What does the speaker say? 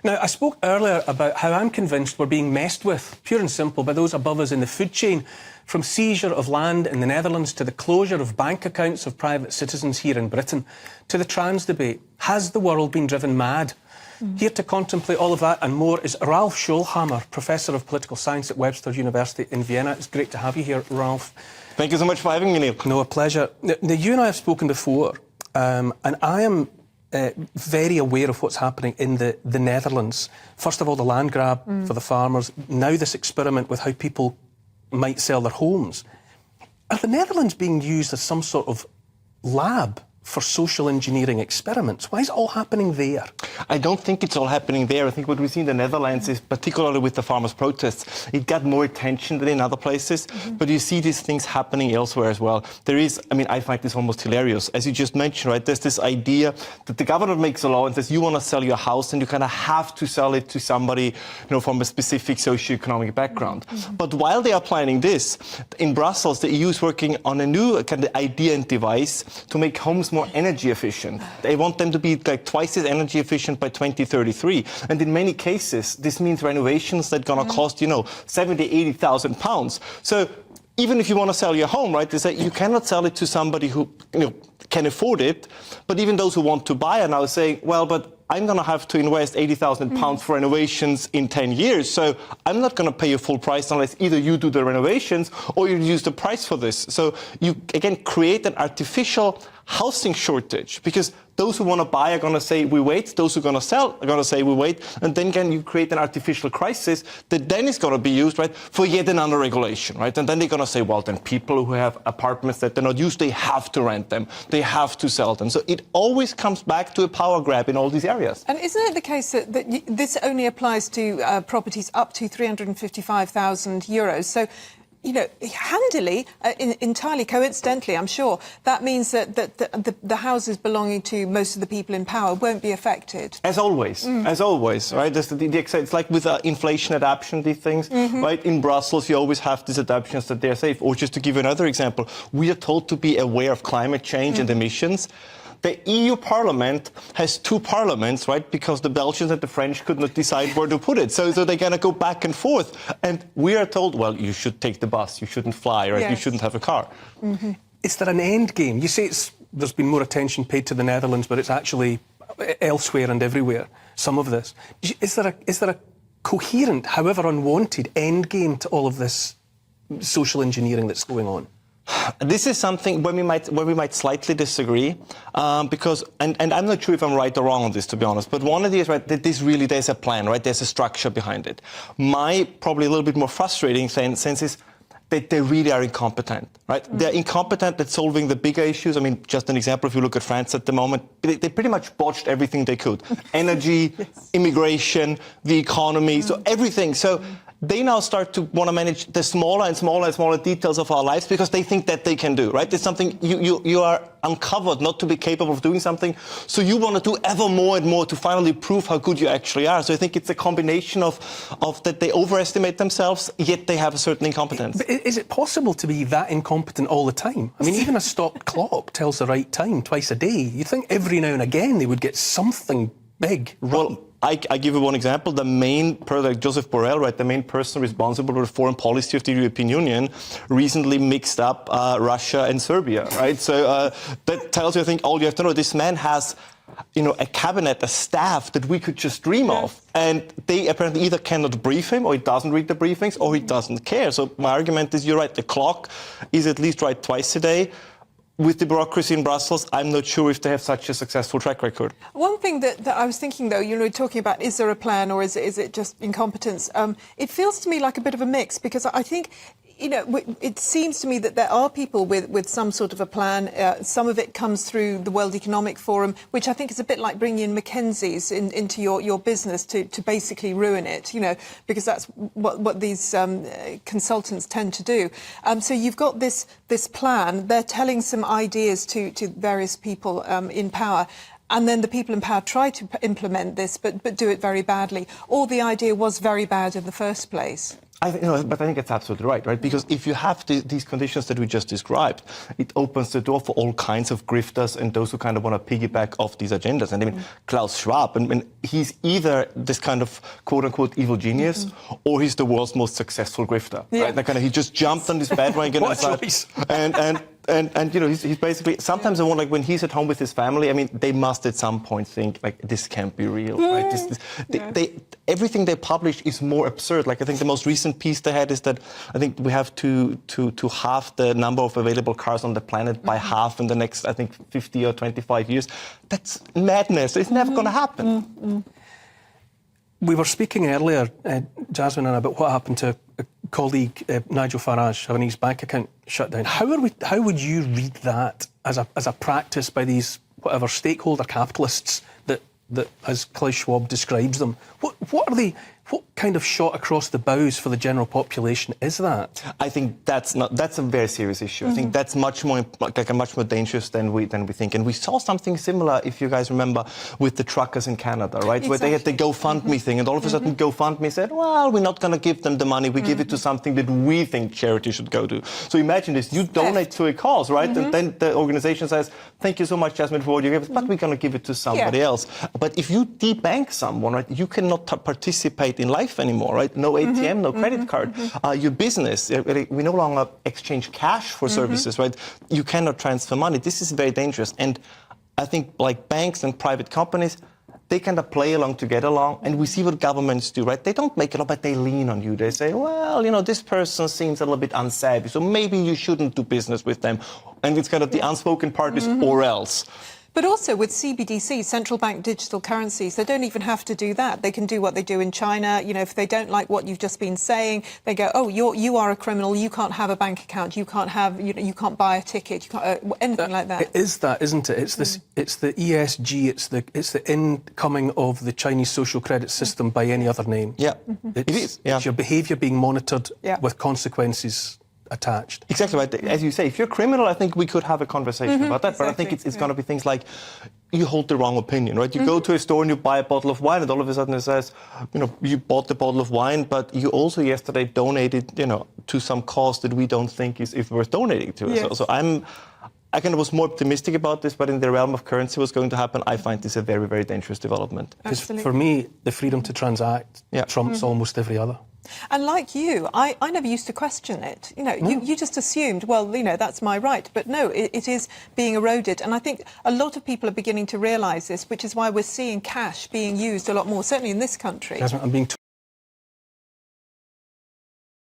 Now, I spoke earlier about how I'm convinced we're being messed with, pure and simple, by those above us in the food chain, from seizure of land in the Netherlands to the closure of bank accounts of private citizens here in Britain, to the trans debate. Has the world been driven mad? Here to contemplate all of that and more is Ralph Schollhammer, Professor of Political Science at Webster University in Vienna. It's great to have you here, Ralph. Thank you so much for having me, Neil. No, a pleasure. Now, you and I have spoken before, and I am very aware of what's happening in the Netherlands. First of all, the land grab for the farmers. Now this experiment with how people might sell their homes. Are the Netherlands being used as some sort of lab for social engineering experiments? Why is it all happening there? I don't think it's all happening there. I think what we see in the Netherlands is, particularly with the farmers' protests, it got more attention than in other places, but you see these things happening elsewhere as well. There is, I mean, I find this almost hilarious. As you just mentioned, right, there's this idea that the government makes a law and says you want to sell your house and you kind of have to sell it to somebody, you know, from a specific socioeconomic background. But while they are planning this, in Brussels, the EU is working on a new kind of idea and device to make homes more energy efficient. They want them to be like twice as energy efficient by 2033. And in many cases, this means renovations that are going to cost, you know, 70,000, 80,000 pounds. So even if you want to sell your home, right, they say you cannot sell it to somebody who, you know, can afford it. But even those who want to buy are now saying, well, but I'm going to have to invest 80,000 pounds for renovations in 10 years. So I'm not going to pay you full price unless either you do the renovations or you use the price for this. So you, again, create an artificial housing shortage because those who want to buy are going to say we wait, those who are going to sell are going to say we wait, and then again you create an artificial crisis that then is going to be used, right, for yet another regulation, right? And then they're going to say, well, then people who have apartments that they're not used, they have to rent them, they have to sell them. So it always comes back to a power grab in all these areas. And isn't it the case that this only applies to properties up to €355,000? So, you know, handily, entirely coincidentally, I'm sure, that means that the houses belonging to most of the people in power won't be affected. As always, right? It's like with inflation adaptation, these things, right? In Brussels, you always have these adaptations that they're safe. Or just to give you another example, we are told to be aware of climate change and emissions. The EU Parliament has two parliaments, right, because the Belgians and the French could not decide where to put it. So they're going to go back and forth. And we are told, well, you should take the bus, you shouldn't fly, right? Yes. You shouldn't have a car. Is there an end game? You say there's been more attention paid to the Netherlands, but it's actually elsewhere and everywhere, some of this. Is there a coherent, however unwanted, end game to all of this social engineering that's going on? This is something where we might slightly disagree, because and I'm not sure if I'm right or wrong on this, to be honest. But one idea is, right, that there's a plan, right? There's a structure behind it. My probably a little bit more frustrating sense is that they really are incompetent, right? They're incompetent at solving the bigger issues. I mean, just an example, if you look at France at the moment, they pretty much botched everything they could. Energy, immigration, the economy, so everything. So they now start to want to manage the smaller and smaller and smaller details of our lives because they think that they can do, right? It's something you are uncovered not to be capable of doing something. So you want to do ever more and more to finally prove how good you actually are. So I think it's a combination of that they overestimate themselves, yet they have a certain incompetence. But is it possible to be that incompetent all the time? I mean, even a stopped clock tells the right time twice a day. You'd think every now and again they would get something big wrong. Well, I give you one example. The main person, Joseph Borrell, right, the main person responsible for the foreign policy of the European Union, recently mixed up Russia and Serbia, right? So that tells you, I think, all you have to know. This man has, you know, a cabinet, a staff that we could just dream of, and they apparently either cannot brief him, or he doesn't read the briefings, or he doesn't care. So my argument is, you're right, the clock is at least right twice a day. With the bureaucracy in Brussels, I'm not sure if they have such a successful track record. One thing that I was thinking, though, you know, talking about is there a plan or is it just incompetence? It feels to me like a bit of a mix, because I think, you know, it seems to me that there are people with some sort of a plan. Some of it comes through the World Economic Forum, which I think is a bit like bringing in Mackenzie's into your business to basically ruin it, you know, because that's what these consultants tend to do. So you've got this plan. They're telling some ideas to various people in power. And then the people in power try to implement this, but do it very badly. Or the idea was very bad in the first place. But I think that's absolutely right? Because if you have these conditions that we just described, it opens the door for all kinds of grifters and those who kind of want to piggyback off these agendas. And I mean, Klaus Schwab, and he's either this kind of quote-unquote evil genius, or he's the world's most successful grifter. Right? Like, he just jumped on this bandwagon and he's basically, sometimes I wonder, like, when he's at home with his family, I mean, they must at some point think, like, this can't be real, right? Everything they publish is more absurd. Like, I think the most recent piece they had is that I think we have to halve the number of available cars on the planet by half in the next, I think, 50 or 25 years. That's madness. It's never going to happen. We were speaking earlier, Jasmine, about what happened to a colleague, Nigel Farage, having his bank account shut down. How would you read that as a practice by these whatever stakeholder capitalists that as Klaus Schwab describes them? What are they? What kind of shot across the bows for the general population is that? I think that's a very serious issue. I think that's much more dangerous than we think. And we saw something similar, if you guys remember, with the truckers in Canada, right? Exactly. Where they had the GoFundMe thing, and all of a sudden GoFundMe said, well, we're not going to give them the money, we give it to something that we think charity should go to. So imagine this, you donate to a cause, right? And then the organization says, thank you so much, Jasmine, for what you gave us, but we're going to give it to somebody else. But if you debank someone, right, you cannot participate in life anymore, right? No ATM, no credit card. Your business, we no longer exchange cash for services, right? You cannot transfer money. This is very dangerous. And I think, like, banks and private companies, they kind of play along to get along, and we see what governments do, right? They don't make it up, but they lean on you. They say, well, this person seems a little bit unsavvy, so maybe you shouldn't do business with them. And it's kind of the unspoken part is or else. But also with CBDC, central bank digital currencies, they don't even have to do that. They can do what they do in China. If they don't like what you've just been saying, they go, oh, you are a criminal. You can't have a bank account. You can't have, you can't buy a ticket. You can't, anything like that. It is that, isn't it? It's this. It's the ESG. It's the incoming of the Chinese social credit system by any other name. Yeah, it is. Yeah. It's your behaviour being monitored with consequences attached. Exactly right. As you say, if you're a criminal, I think we could have a conversation about that. Exactly. But I think it's going to be things like you hold the wrong opinion, right? You go to a store and you buy a bottle of wine, and all of a sudden it says, you bought the bottle of wine, but you also yesterday donated, to some cause that we don't think is worth donating to. Yes. So I kind of was more optimistic about this, but in the realm of currency what's going to happen, I find this a very, very dangerous development. Because for me, the freedom to transact trumps almost every other. And like you, I never used to question it. You just assumed, well, that's my right. But no, it is being eroded. And I think a lot of people are beginning to realise this, which is why we're seeing cash being used a lot more, certainly in this country. I'm being